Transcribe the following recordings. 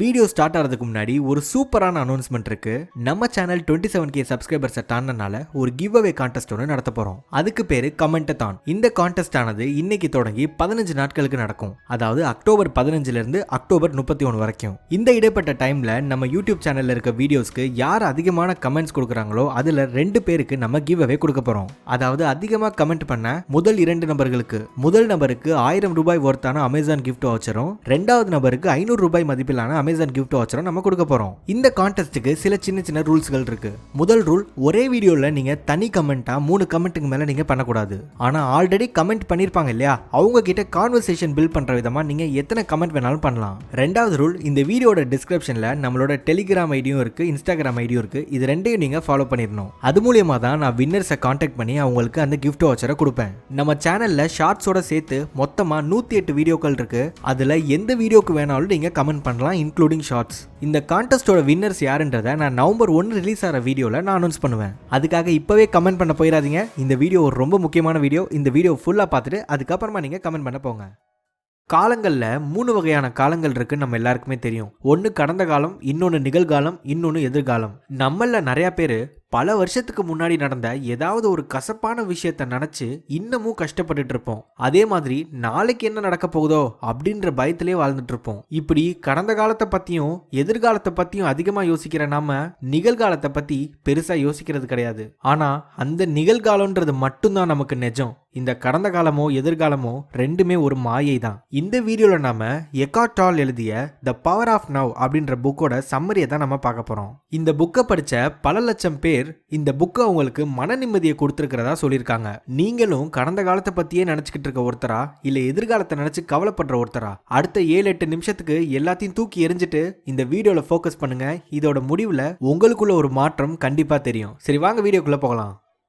Video start ஆகிறதுக்கு முன்னாடி ஒரு சூப்பரான அனௌன்ஸ்மெண்ட் இருக்கு. நம்ம சேனல் 27K சப்ஸ்கிரைபர்ஸை தாண்டனால ஒரு கிவ் அவே கான்டெஸ்ட் ஒன்று நடத்த போறோம். அதுக்கு பேரு கமெண்ட்-a-thon. இந்த கான்டெஸ்ட் ஆனது இன்னைக்கு தொடங்கி 15 நாட்களுக்கு நடக்கும். அதாவது அக்டோபர் 15 இருந்து அக்டோபர் 31 வரைக்கும். இந்த இடைப்பட்ட டைம்ல நம்ம யூடியூப் சேனல்ல இருக்க வீடியோஸ்க்கு யார் அதிகமான கமெண்ட்ஸ் கொடுக்குறாங்களோ அதுல 2 பேருக்கு நம்ம கிவ் அவே கொடுக்க போறோம். அதாவது அதிகமா கமெண்ட் பண்ண முதல் 2 நபர்களுக்கு முதல் நபருக்கு 1000 ரூபாய் வொர்த்தான அமேசான் கிஃப்ட் வவுச்சரும், இரண்டாவது நபருக்கு 500 ரூபாய் மதிப்பிலான அமேசான் கிஃப்ட் வவுச்சரும் நம்ம கொடுக்க போறோம். இந்த கான்டெஸ்ட்டுக்கு சில சின்ன ரூல்ஸ்கள் இருக்கு. முதல் ரூல், ஒரே வீடியோல நீங்க தனி கமெண்டா 3 கமெண்ட்டுக்கு மேல நீங்க பண்ணக்கூடாது. ஆனா ஆல்ரெடி கமெண்ட் பண்ணிருப்பாங்க இல்லையா, அவங்க கிட்ட கான்வர்சேஷன் பில்ட் பண்ற விதமா நீங்க எத்தனை கமெண்ட் வேணாலும் பண்ணலாம். ரெண்டாவது ரூல், இந்த வீடியோட டிஸ்கிரிப்ஷன்ல நம்மளோட டெலிகிராம் ஐடியும் இருக்கு, இன்ஸ்டாகிராம் ஐடியும் இருக்கு. இது ரெண்டையும் நீங்க ஃபாலோ பண்ணிடணும். அது மூலியமா தான் நான் வின்னர்ஸை கான்டாக்ட் பண்ணி அவங்களுக்கு அந்த கிஃப்ட் வவுச்சரை கொடுப்பேன். நம்ம சேனல்ல ஷார்ட்ஸோட சேர்த்து மொத்தமா 108 வீடியோக்கள் இருக்கு. அதுல எந்த வீடியோக்கு வேணாலும் நீங்க கமெண்ட் பண்ணலாம், இன்க்ளூடிங் ஷார்ட்ஸ். இந்த கான்டெஸ்டோட வின்னர்ஸ் யாருன்றதை நான் நவம்பர் 1 ரிலீஸ் ஆகிற வீடியோல நான் அனௌன்ஸ் பண்ணுவேன். அதுக்காக இப்பவே கமெண்ட் பண்ண போயிடாதீங்க. இந்த வீடியோ ஒரு ரொம்ப முக்கியமான வீடியோ. இந்த வீடியோ ஃபுல்லா பார்த்துட்டு அதுக்கப்புறமா நீங்க கமெண்ட் பண்ண போங்க. காலங்களில் 3 வகையான காலங்கள் இருக்கு, நம்ம எல்லாருக்குமே தெரியும். ஒன்று கடந்த காலம், இன்னொன்று நிகழ்காலம், இன்னொன்று எதிர்காலம். நம்மள நிறைய பேர் பல வருஷத்துக்கு முன்னாடி நடந்த ஏதாவது ஒரு கசப்பான விஷயத்த நினைச்சு இன்னமும் கஷ்டப்பட்டுட்டு இருப்போம். அதே மாதிரி நாளைக்கு என்ன நடக்க போகுதோ அப்படின்ற பயத்திலே வாழ்ந்துட்டு இருப்போம். இப்படி கடந்த காலத்தை பத்தியும் எதிர்காலத்தை பத்தியும் அதிகமா யோசிக்கிற நாம நிகழ்காலத்தை பத்தி பெருசா யோசிக்கிறது கிடையாது. ஆனா அந்த நிகழ்காலம்ன்றது மட்டும்தான் நமக்கு நிஜம். இந்த கடந்த காலமோ எதிர்காலமோ ரெண்டுமே ஒரு மாயை தான். இந்த வீடியோல நாம எக்கார்ட் டால் எழுதிய த பவர் ஆஃப் நவ் அப்படின்ற புக்கோட சம்மரியை தான் நம்ம பார்க்க போறோம். இந்த புக்கை படிச்ச பல லட்சம் பேர் இந்த புக்கை அவங்களுக்கு மன நிம்மதியை கொடுத்திருக்கிறதா சொல்லியிருக்காங்க. நீங்களும் கடந்த காலத்தை பத்தியே நினைச்சுக்கிட்டு இருக்க ஒருத்தரா, இல்ல எதிர்காலத்தை நினைச்சு கவலைப்படுற ஒருத்தரா? அடுத்த 7-8 நிமிஷத்துக்கு எல்லாத்தையும் தூக்கி எரிஞ்சிட்டு இந்த வீடியோல ஃபோக்கஸ் பண்ணுங்க. இதோட முடிவுல உங்களுக்குள்ள ஒரு மாற்றம் கண்டிப்பா தெரியும். சரி, வாங்க வீடியோக்குள்ள போகலாம்.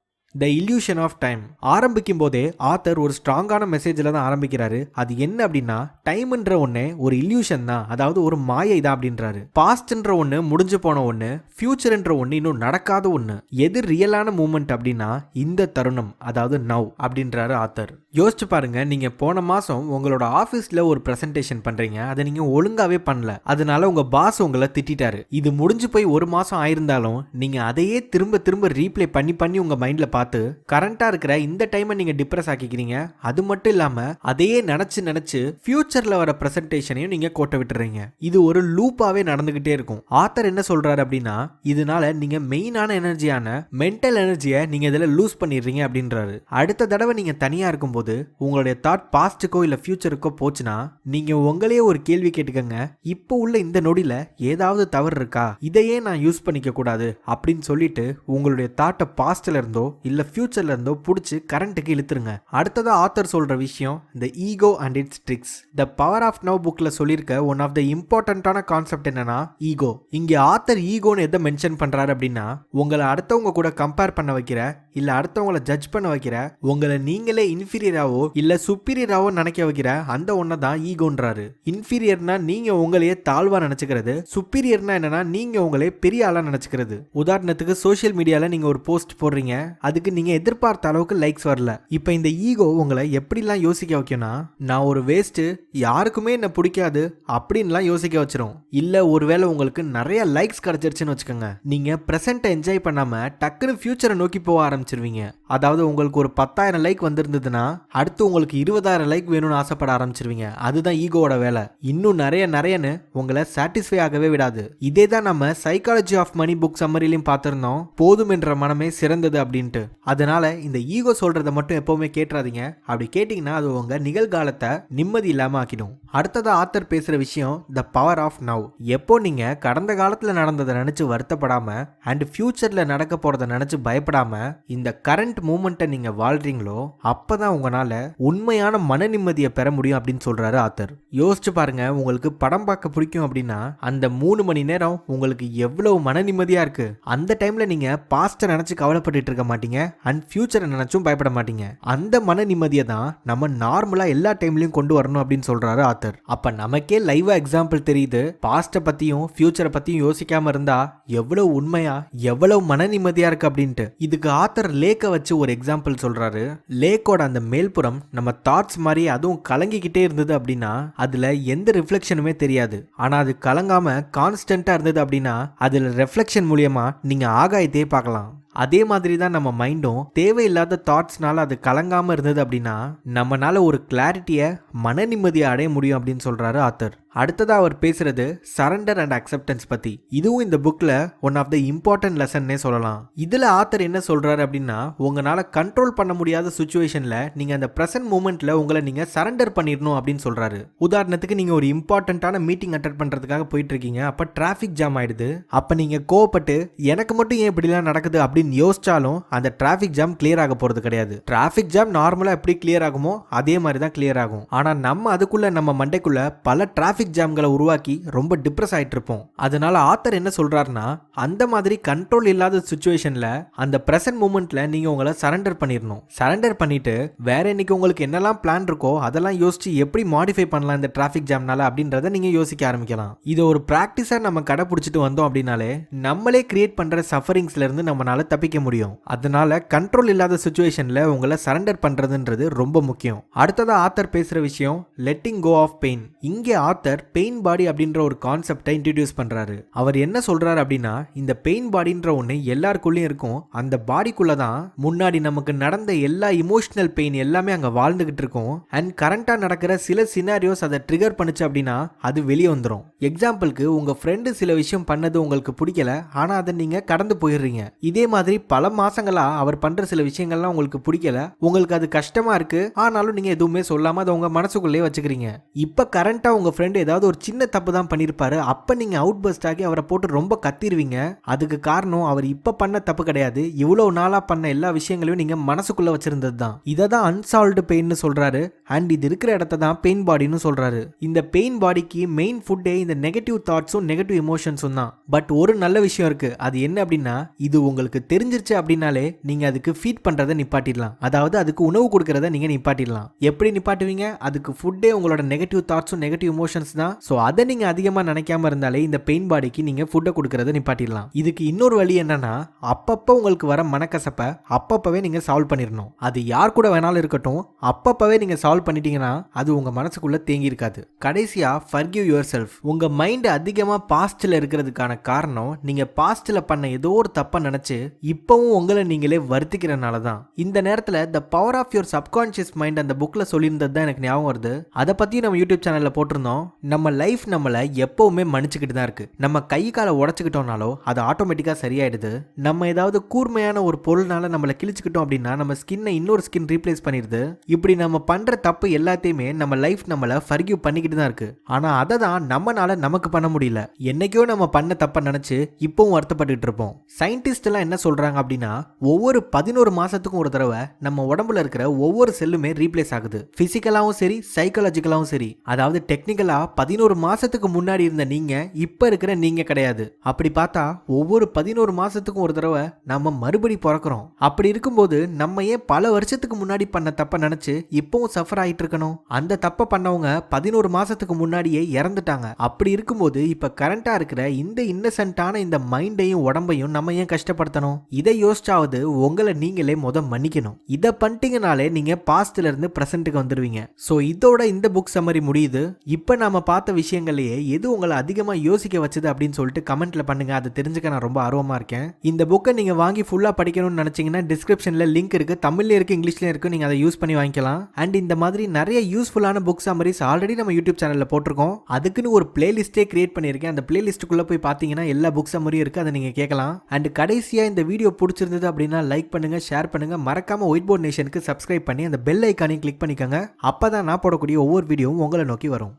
த இல்யூஷன் ஆஃப் டைம். ஆரம்பிக்கும் போதே ஆத்தர் ஒரு ஸ்ட்ராங்கான மெசேஜில் தான் ஆரம்பிக்கிறாரு. அது என்ன அப்படின்னா, டைம்ன்ற ஒன்று ஒரு இல்யூஷன் தான், அதாவது ஒரு மாயை தான் அப்படின்றாரு. பாஸ்ட்ன்ற ஒன்று முடிஞ்சு போன ஒன்று, ஃபியூச்சர்ன்ற ஒன்று இன்னும் நடக்காத ஒன்று. எது ரியலான மூமெண்ட் அப்படின்னா இந்த தருணம், அதாவது நவ் அப்படின்றாரு ஆத்தர். யோசிச்சு பாருங்க, நீங்க போன மாசம் உங்களோட ஆஃபீஸ்ல ஒரு பிரசன்டேஷன் பண்றீங்க, அதை நீங்க ஒழுங்காவே பண்ணல, அதனால உங்க பாஸ் உங்களை திட்டாரு. இது முடிஞ்சு போய் 1 மாசம் ஆயிருந்தாலும் நீங்க அதையே திரும்ப திரும்ப ரீப்ளே பண்ணி உங்க மைண்ட்ல பார்த்து கரண்டா இருக்கிற இந்த டைமை நீங்க டிப்ரெஸ் ஆக்கிக்கிறீங்க. அது மட்டும் இல்லாம அதையே நினைச்சு ஃபியூச்சர்ல வர பிரசன்டேஷனையும் நீங்க கோட்டை விட்டுறீங்க. இது ஒரு லூப்பாவே நடந்துகிட்டே இருக்கும். ஆத்தர் என்ன சொல்றாரு அப்படின்னா, இதனால நீங்க மெயினான எனர்ஜியான மென்டல் எனர்ஜியை நீங்க இதுல லூஸ் பண்ணிடுறீங்க அப்படின்றாரு. அடுத்த தடவை நீங்க தனியா இருக்கும் போது உங்களுடைய தாட் பாஸ்டுக்கோ இல்ல ஃபியூச்சருக்கோ போச்சுன்னா நீங்க உங்களையே ஒரு கேள்வி கேட்டுக்கங்க, இப்போ உள்ள இந்த நொடியில ஏதாவது தவறு இருக்கா, இதையே நான் யூஸ் பண்ணிக்க கூடாது அப்படின்னு சொல்லிட்டு உங்களுடைய தாட்டை பாஸ்ட்ல இருந்தோ இல்ல ஃபியூச்சர்ல இருந்தோ புடிச்சு கரண்ட்டுக்கு இழுத்துருங்க. அடுத்ததா ஆத்தர் சொல்ற விஷயம் the ego and its tricks. The power of now புக்ல சொல்லியிருக்க ஒன் ஆஃப் த இம்பார்ட்டன்டான கான்செப்ட் என்னன்னா ஈகோ. இங்க ஆத்தர் ஈகோன்னு எதை மென்ஷன் பண்றாரு அப்படின்னா, உங்களை அடுத்தவங்க கூட கம்பேர் பண்ண வைக்கிற இல்ல அடுத்தவங்களை ஜட்ஜ் பண்ண வைக்கிற, உங்களை நீங்களே இன்ஃபீரியராவோ இல்ல சுப்பீரியராவோ நினைக்க வைக்கிற அந்த ஒன்றை தான் ஈகோன்றாரு. இன்ஃபீரியர்னா நீங்க உங்களையே தாழ்வா நினைச்சுக்கிறது, சுப்பீரியர்னா என்னன்னா நீங்க உங்களே பெரிய ஆளா நினைச்சுக்கிறது. உதாரணத்துக்கு சோசியல் மீடியால நீங்க ஒரு போஸ்ட் போடுறீங்க, அதுக்கு நீங்க எதிர்பார்த்த அளவுக்கு லைக்ஸ் வரல. இப்ப இந்த ஈகோ உங்களை எப்படிலாம் யோசிக்க வைக்கும்னா, நான் ஒரு வேஸ்ட், யாருக்குமே என்ன பிடிக்காது அப்படின்லாம் யோசிக்க வச்சிரும். இல்ல ஒருவேளை உங்களுக்கு நிறைய லைக்ஸ் கிடைச்சிருச்சுன்னு வச்சுக்கோங்க, நீங்க பிரசன்ட்டை என்ஜாய் பண்ணாம டக்குன்னு ஃபியூச்சரை நோக்கி போக ஆரம்பிச்சிருவீங்க. அதாவது உங்களுக்கு ஒரு 10,000 லைக் வந்திருந்ததுன்னா அடுத்து உங்களுக்கு 20,000 லைக் வேணும்னு ஆசைப்பட ஆரம்பிச்சிருவீங்க. அதுதான் ஈகோவோட வேலை. இன்னும் நிறையன்னு உங்களை சாட்டிஸ்ஃபை ஆகவே விடாது. இதே தான் நம்ம சைக்காலஜி ஆஃப் மணி புக் சம்மரிலையும் பார்த்திருந்தோம், போதும் என்ற மனமே சிறந்தது அப்படின்ட்டு. அதனால இந்த ஈகோ சொல்றதை மட்டும் எப்பவுமே கேட்றாதீங்க. அப்படி கேட்டீங்கன்னா அது உங்க நிகழ்காலத்தை நிம்மதி இல்லாம ஆக்கிடும். அடுத்ததா ஆத்தர் பேசுற விஷயம் த பவர் ஆஃப் நவ். எப்போ நீங்க கடந்த காலத்துல நடந்ததை நினைச்சு வருத்தப்படாம அண்ட் ஃபியூச்சர்ல நடக்க போறதை நினைச்சு பயப்படாம இந்த கரண்ட் மூமெண்ட்டை நீங்க வாழ்றீங்களோ அப்பதான் உங்களால உண்மையான மன நிம்மதியை பெற முடியும் அப்படின்னு சொல்றாரு ஆத்தர். யோசிச்சு பாருங்க, உங்களுக்கு படம் பார்க்க பிடிக்கும் அப்படின்னா அந்த 3 மணி நேரம் உங்களுக்கு எவ்வளவு மன நிம்மதியா இருக்கு. அந்த டைம்ல நீங்க பாஸ்ட நினைச்சு கவலைப்பட்டு இருக்க மாட்டீங்க, மாட்டீங்க அண்ட் ஃபியூச்சரை நினைச்சும் பயப்பட மாட்டீங்க. அந்த மன நிம்மதியை தான் நம்ம நார்மலா எல்லா டைம்லயும் கொண்டு வரணும் அப்படின்னு சொல்றாரு ஆத்தர். அப்ப நமக்கே லைவா எக்ஸாம்பிள் தெரியுது, பாஸ்ட பத்தியும் ஃபியூச்சரை பத்தியும் யோசிக்காம இருந்தா எவ்வளவு உண்மையா எவ்வளவு மன நிம்மதியா இருக்கு அப்படின்ட்டு. இதுக்கு ஆத்தர் லேக்கை வச்சு ஒரு எக்ஸாம்பிள் சொல்றாரு. லேக்கோட அந்த மேல்புறம் நம்ம தாட்ஸ் மாதிரி அதுவும் கலங்கிக்கிட்டே இருந்தது அப்படின்னா அதுல எந்த ரிஃப்ளெக்ஷனுமே தெரியாது. ஆனா அது கலங்காம கான்ஸ்டன்டா இருந்தது அப்படின்னா அதுல ரெஃப்ளெக்ஷன் மூலியமா நீங்க ஆகாயத்தையே பார்க்கலாம். அதே மாதிரி தான் நம்ம மைண்டும் தேவையில்லாத தாட்ஸ்னால அது கலங்காம இருந்தது அப்படின்னா நம்மனால ஒரு கிளாரிட்டியை மன நிம்மதியை அடைய முடியும் அப்படின்னு சொல்றாரு ஆத்தர். அடுத்ததா அவர் பேசுறது சரண்டர் அண்ட் அக்செப்டன்ஸ் பத்தி. இதுவும் இந்த புக்ல ஒன் ஆஃப் த இம்பார்ட்டன்ட் லெசன்னே சொல்லலாம். இதுல ஆத்தர் என்ன சொல்றாரு அப்படின்னா, உங்களால கண்ட்ரோல் பண்ண முடியாத சுச்சுவேஷன்ல நீங்க அந்த பிரசன்ட் மூமெண்ட்ல உங்களை நீங்க சரண்டர் பண்ணிடணும் அப்படின்னு சொல்றாரு. உதாரணத்துக்கு நீங்க ஒரு இம்பார்ட்டன்டான மீட்டிங் அட்டெண்ட் பண்றதுக்காக போயிட்டு இருக்கீங்க, அப்ப டிராபிக் ஜாம் ஆயிடுது. அப்ப நீங்க கோவப்பட்டு எனக்கு மட்டும் ஏன் இப்படிலாம் நடக்குது அப்படின்னு யோசிச்சாலும் அந்த டிராபிக் ஜாம் கிளியர் ஆக போறது கிடையாது. டிராபிக் ஜாம் நார்மலா எப்படி கிளியர் ஆகுமோ அதே மாதிரி தான் கிளியர் ஆகும். ஆனா நம்ம அதுக்குள்ள நம்ம மண்டைக்குள்ள பல டிராபிக் ஜாம்களை உருவாக்கி ரொம்ப டிப்ரெஸ் ஆயிட்டு இருப்போம். அதனால ஆத்தர் என்ன சொல்றாருன்னா, அந்த மாதிரி கண்ட்ரோல் இல்லாத சிச்சுவேஷன்ல அந்த பிரசன்ட் மூமெண்ட்ல நீங்க உங்களை சரண்டர் பண்ணிடணும். சரண்டர் பண்ணிட்டு வேற இன்னைக்கு உங்களுக்கு என்னெல்லாம் பிளான் இருக்கோ அதெல்லாம் யோசிச்சு எப்படி மாடிஃபை பண்ணலாம் இந்த டிராபிக் ஜாம்னால அப்படின்றத நீங்க யோசிக்க ஆரம்பிக்கலாம். இது ஒரு பிராக்டிஸா நம்ம கடைபிடிச்சிட்டு வந்தோம் அப்படின்னாலே நம்மளே கிரியேட் பண்ற சஃபரிங்ஸ்ல இருந்து நம்மளால தப்பிக்க முடியும். அதனால கண்ட்ரோல் இல்லாத சிச்சுவேஷன்ல உங்களை சரண்டர் பண்றதுன்றது ரொம்ப முக்கியம். அடுத்ததா ஆத்தர் பேசுற விஷயம் லெட்டிங் கோ ஆஃப் பெயின். இங்கே ஆத்தர் பெயின் பாடி அப்படின்ற ஒரு கான்செப்டை இன்ட்ரோடியூஸ் பண்றாரு. அவர் என்ன சொல்றாரு அப்படின்னா, இந்த பெயின் பாடின்ற ஒண்ணு எல்லாருக்குள்ளயும் இருக்கும். அந்த பாடிக்குள்ள தான் முன்னாடி நமக்கு நடந்த எல்லா இமோஷனல் பெயின் எல்லாமே அங்க வாழ்ந்துகிட்டு இருக்கும். அண்ட் கரண்டா நடக்கிற சில சினாரியோஸ் அதை ட்ரிகர் பண்ணுச்சு அப்படின்னா அது வெளியே வந்துடும். எக்ஸாம்பிளுக்கு உங்க ஃப்ரெண்டு சில விஷயம் பண்ணது உங்களுக்கு பிடிக்கல, ஆனா அதை நீங்க கடந்து போயிடுறீங்க. இதே மாதிரி பல மாசங்களா அவர் பண்ற சில விஷயங்கள்லாம் உங்களுக்கு பிடிக்கல, உங்களுக்கு அது கஷ்டமா இருக்கு, ஆனாலும் நீங்க எதுவுமே சொல்லாம அதை உங்க மனசுக்குள்ளே வச்சுக்கிறீங்க. இப்ப கரண்டா உங்க ஃப்ரெண்டு ஏதாவது ஒரு சின்ன தப்பு தான் பண்ணிருப்பாரு, அப்ப நீங்க அவுட் பஸ்ட் ஆகி அவரை போட்டு ரொம்ப கத்திருவீங்க. அதுக்கு காரணம் அவர் இப்ப பண்ண தப்பு கிடையாது, இவ்வளவு நாளா பண்ண எல்லா விஷயங்களையும் நீங்க மனசுக்குள்ள வச்சிருந்தது தான். இதை தான் அன்சால்வ்டு பெயின் சொல்றாரு. அண்ட் இது இருக்கிற இடத்த தான் பெயின் பாடின்னு சொல்றாரு. இந்த பெயின் பாடிக்கு மெயின் ஃபுட்டே இந்த நெகட்டிவ் தாட்ஸும் நெகட்டிவ் எமோஷன்ஸும் தான். பட் ஒரு நல்ல விஷயம் இருக்கு, அது என்ன அப்படின்னா, இது உங்களுக்கு தெரிஞ்சிருச்சு அப்படின்னாலே நீங்க அதுக்கு ஃபீட் பண்றதை நிப்பாட்டிடலாம். அதாவது அதுக்கு உணவு கொடுக்கறத நீங்க நிப்பாட்டிடலாம். எப்படி நிப்பாட்டுவீங்க? அதுக்கு ஃபுட்டே உங்களோட நெகட்டிவ் தாட்ஸும் நெகட்டிவ் எமோஷன்ஸ் தான். சோ அதை நீங்க அதிகமா நினைக்காம இருந்தாலே இந்த பெயின் பாடிக்கு நீங்க ஃபுட்டை கொடுக்கறத நிப்பாட்டிடலாம். இதுக்கு இன்னொரு வழி என்னன்னா, அப்பப்ப உங்களுக்கு வர மனக்கசப்ப அப்பப்பவே நீங்க சால்வ் பண்ணிடணும். அது யார் கூட வேணாலும் இருக்கட்டும், அப்பப்பவே நீங்க சால்வ் பண்ணிட்டீங்கன்னா அது உங்க மனசுக்குள்ள தேங்கி இருக்காது. கடைசியா forgive yourself. உங்க மைண்ட் அதிகமா பாஸ்ட்ல இருக்கிறதுக்கான காரணம் நீங்க பாஸ்ட்ல பண்ண ஏதோ ஒரு தப்ப நினைச்சு இப்பவும் உங்களை நீங்களே வருத்திக்கிறனால தான். இந்த நேரத்துல the power of your subconscious mind அந்த புக்ல சொல்லியிருந்தது தான் எனக்கு ஞாபகம் வருது. அதை பத்தி நம்ம யூடியூப் சேனல்ல போட்டிருந்தோம். நம்ம லைஃப் நம்மளை எப்பவுமே மன்னிச்சுக்கிட்டு தான் இருக்கு. நம்ம கை காலை உடச்சுக்கிட்டோம்னாலோ அது ஆட்டோமேட்டிக்கா சரியாயிடுது. நம்ம ஏதாவது கூர்மையான ஒரு பொருள்னால நம்மளை கிழிச்சுக்கிட்டோம் அப்படின்னா நம்ம ஸ்கின்னை இன்னொரு ஸ்கின் ரீப்ளேஸ் பண்ணிடுது. இப்படி நம்ம பண்ற தப்பு எல்லாத்தையுமே நம்ம லைஃப் நம்மளை ஃபர்கிவ் பண்ணிக்கிட்டு தான் இருக்கு. ஆனா அதை தான் நம்மனால நமக்கு பண்ண முடியல. என்னைக்கோ நம்ம பண்ண தப்ப நினைச்சு இப்பவும் வருத்தப்பட்டு இருப்போம். சயின்டிஸ்ட் எல்லாம் என்ன சொல்றாங்க அப்படின்னா, ஒவ்வொரு 11 மாசத்துக்கும் ஒரு தடவை நம்ம உடம்புல இருக்கிற ஒவ்வொரு செல்லுமே ரீப்ளேஸ் ஆகுது. பிசிக்கலாவும் சரி சைக்காலஜிக்கலாவும் சரி. அதாவது டெக்னிக்கலா 11 மாசத்துக்கு முன்னாடி இருந்த நீங்க இப்ப இருக்கிற நீங்க கிடையாது. அப்படி பார்த்தா ஒவ்வொரு 11 மாசத்துக்கும் ஒரு தடவை நம்ம மறுபடி பிறக்கிறோம். அப்படி இருக்கும்போது நம்ம ஏன் பல வருஷத்துக்கு முன்னாடி பண்ண தப்ப நினைச்சு இப்பவும் சஃபர் ஆயிட்டு இருக்கணும்? அந்த தப்ப பண்ணவங்க 11 மாசத்துக்கு முன்னாடியே இறந்துட்டாங்க. அப்படி இருக்கும்போது இப்ப கரண்டா இருக்கிற இந்த இன்னசென்ட்டான இந்த மைண்டையும் உடம்பையும் நம்ம ஏன் கஷ்டப்படுத்தணும்? இதை யோசிச்சாவது உங்களை நீங்களே மன்னிக்கணும். இதை பண்ணிட்டீங்கனாலே நீங்க பாஸ்ட்ல இருந்து பிரசன்ட்டுக்கு வந்துருவீங்க. சோ இதோட இந்த புக் சம்மரி முடியுது. இப்ப நாம பார்த்த விஷயங்களையே எது உங்களை அதிகமா யோசிக்க வச்சது அப்படின்னு சொல்லிட்டு கமெண்ட்ல பண்ணுங்க. அதை தெரிஞ்சுக்க நான் ரொம்ப ஆர்வமா இருக்கேன். இந்த புக்கை நீங்க வாங்கி ஃபுல்லா படிக்கணும்னு நினைச்சீங்கன்னா டிஸ்கிரிப்ஷன்ல லிங்க் இருக்கு. தமிழ்ல இருக்கு, இங்கிலீஷ்ல இருக்கு. நீங்க அதை யூஸ் பண்ணி வாங்கிக்கலாம். அண்ட் இந்த மாதிரி நிறைய யூஸ்ஃபுல்லான புக் சம்மரிஸ் ஆல்ரெடி நம்ம யூடியூப் சேனல்ல போட்டிருக்கோம். அதுக்குன்னு ஒரு பிளேலிஸ்டே கிரியேட் பண்ணியிருக்கேன். அந்த பிளேலிஸ்ட்டுக்குள்ள போய் பார்த்தீங்கன்னா எல்லா புக் சம்மரியும் இருக்கு, அதை நீங்க கேட்கலாம். அண்ட் கடைசியா இந்த வீடியோ பிடிச்சிருந்தது அப்படின்னா லைக் பண்ணுங்க, ஷேர் பண்ணுங்க. மறக்காம ஒயிட் போர்ட் நேஷனுக்கு சப்ஸ்கிரைப் பண்ணி அந்த பெல் ஐக்கானையும் கிளிக் பண்ணிக்கோங்க. அப்பதான் நான் போடக்கூடிய ஒவ்வொரு வீடியோவும் உங்களை நோக்கி வரும்.